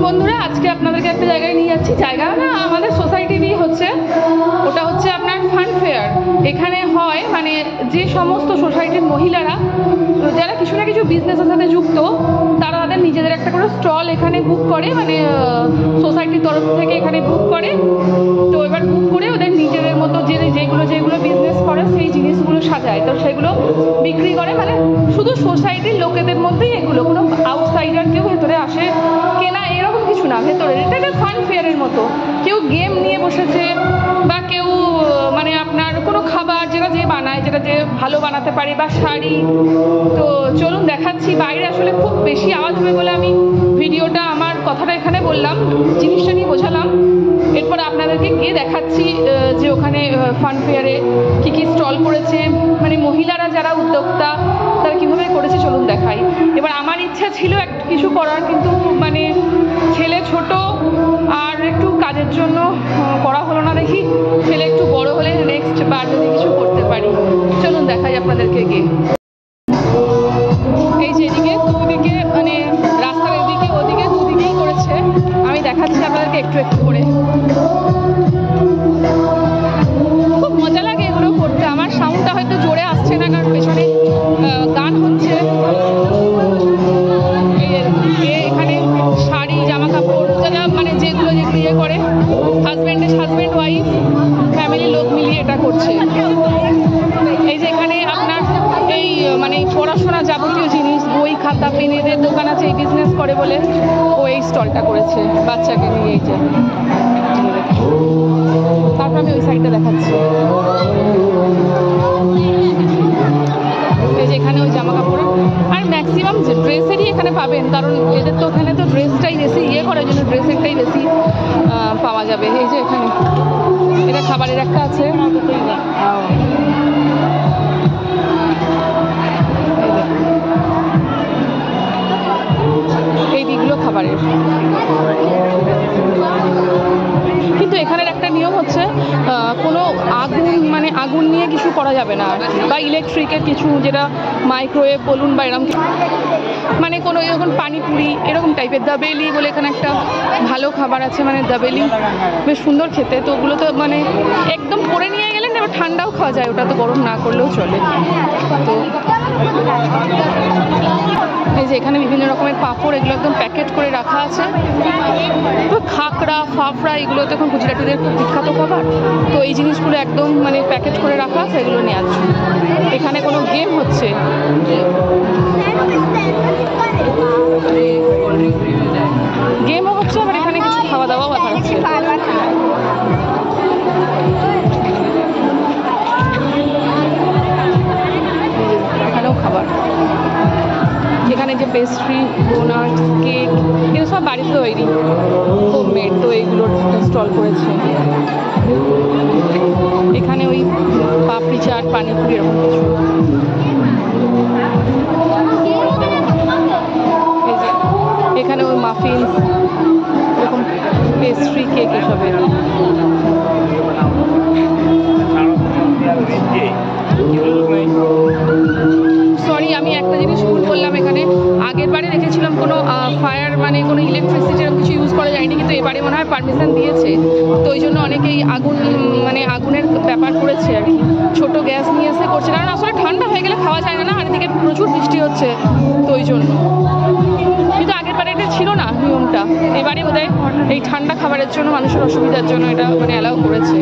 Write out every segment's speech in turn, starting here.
বন্ধুরা, আজকে আপনাদেরকে একটা জায়গায় নিয়ে যাচ্ছি। জায়গা না, আমাদের সোসাইটিরই হচ্ছে, ওটা হচ্ছে আপনার ফান ফেয়ার। এখানে হয় মানে যে সমস্ত সোসাইটির মহিলারা যারা কিছু না কিছু বিজনেসের সাথে যুক্ত, তারা তাদের নিজেদের একটা করে স্টল এখানে বুক করে, মানে সোসাইটির তরফ থেকে এখানে বুক করে। তো এবার বুক করে ওদের নিজেদের মতো যেগুলো বিজনেস করে সেই জিনিসগুলো সাজায়, তো সেগুলো বিক্রি করে। মানে শুধু সোসাইটির লোকেদের মধ্যেই এগুলো, কোনো আউটসাইডার কেউ ভেতরে আসে কেনা এরকম কিছু না। ভেতরে এটা একটা ফান ফেয়ারের মতো, কেউ গেম নিয়ে বসেছে বা কেউ মানে আপনার কোনো খাবার যেটা যে বানায়, যেটা যে ভালো বানাতে পারে, বা শাড়ি। তো চলুন দেখাচ্ছি। বাইরে আসলে খুব বেশি আওয়াজ হবে বলে আমি ভিডিওটা আমার কথাটা এখানে বললাম, জিনিসটা নিয়ে বোঝালাম। এরপর আপনাদেরকে গিয়ে দেখাচ্ছি যে ওখানে ফান ফেয়ারে কী কী স্টল করেছে, মানে মহিলারা যারা উদ্যোক্তা তারা কীভাবে করেছে চলুন দেখাই। এবার আমার ইচ্ছা ছিল কিছু করার, কিন্তু মানে ছেলে ছোট আর একটু কাজের জন্য করা হলো না। দেখি ছেলে একটু বড় হলে নেক্সট বার যদি কিছু করতে পারি। চলুন দেখাই আপনাদেরকে গিয়ে। এই যে এদিকে দুদিকে, মানে রাস্তার এদিকে ওদিকে দুদিকেই করেছে। আমি দেখাচ্ছি আপনাদেরকে একটু একটু করে। খুব মজা লাগে এগুলো করতে। আমার সাউন্ডটা হয়তো জোরে আসছে না, কারণ পেছনে গান হচ্ছে। এখানে শাড়ি, জামা কাপড়, যারা মানে যেগুলো ইয়ে করে, হাজব্যান্ড ওয়াইফ ফ্যামিলির লোক মিলিয়ে এটা করছে। এই যে এখানে আপনার এই মানে পড়াশোনা যাবতীয় জিনিস, বই খাতা পেনেদের দোকান আছে, এই বিজনেস করে বলে ও এই স্টলটা করেছে বাচ্চাকে নিয়ে। এই যে তারপর আমি ওই সাইডটা দেখাচ্ছি। এই যে এখানে ওই জামা কাপড় আর ম্যাক্সিমাম ড্রেসেরই এখানে পাবেন, কারণ এদের তো ওখানে তো ড্রেসটাই বেশি ইয়ে করার জন্য ড্রেসেরটাই বেশি পাওয়া যাবে। এই যে এখানে এটা খাবারের একটা আছে, এই দিকগুলো খাবারের। কিন্তু এখানের একটা নিয়ম হচ্ছে কোনো আগুন নিয়ে কিছু করা যাবে না, বা ইলেকট্রিকের কিছু, যেটা মাইক্রোওয়েভ বলুন বা এরকম মানে কোনো এরকম পানিপুরি এরকম টাইপের। দাবেলি বলে এখানে একটা ভালো খাবার আছে, মানে দাবেলি বেশ সুন্দর খেতে। তো ওগুলো তো মানে একদম করে নিয়ে গেলেন, এবার ঠান্ডাও খাওয়া যায়, ওটা তো গরম না করলেও চলে। তো এই যে এখানে বিভিন্ন রকমের পাঁপড়, এগুলো একদম প্যাকেট করে রাখা আছে। তো খাকড়া, ফাফড়া, এগুলো তো এখন গুজরাটিদের খুব বিখ্যাত খাবার। তো এই জিনিসগুলো একদম মানে প্যাকেট করে রাখা আছে, এগুলো নিয়ে আসছে। এখানে কোনো গেম হচ্ছে, গেমও হচ্ছে, আবার এখানে কিছু খাওয়া দাওয়াও হচ্ছে। এখানেও খাবার, এখানে যে পেস্ট্রি, ডোনাট, কেক, এগুলো সব বাড়িতে তৈরি, হোমমেড। তো এইগুলোর স্টল করেছে। এখানে ওই পাপড়ি চাট, পানিপুরি এরকম কিছু। এই যে এখানে ওই মাফিন, এরকম পেস্ট্রি, কেক এসবের। সরি, আমি একটা জিনিস ভুল বললাম। এখানে আগের বারে দেখেছিলাম কোনো ফায়ার মানে কোনো ইলেকট্রিসিটি এরকম কিছু ইউজ করা যায়নি, কিন্তু এবারে মনে হয় পারমিশন দিয়েছে। তো ওই জন্য অনেকেই আগুনের ব্যাপার করেছে আর কি, ছোটো গ্যাস নিয়ে এসে করছে, কারণ আসলে ঠান্ডা হয়ে গেলে খাওয়া যায় না, আর এদিকে প্রচুর বৃষ্টি হচ্ছে, তো ওই জন্য। কিন্তু আগের বারে এটা ছিল না নিয়মটা, এবারে বোধহয় এই ঠান্ডা খাবারের জন্য মানুষের অসুবিধার জন্য এটা মানে অ্যালাউ করেছে।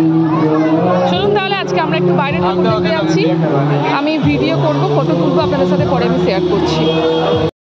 চলুন তাহলে আজকে আমরা একটু বাইরে দেখতে যাচ্ছি। আমি ভিডিও করবো, ফটো তুলবো, আপনাদের সাথে পরে আমি শেয়ার করছি।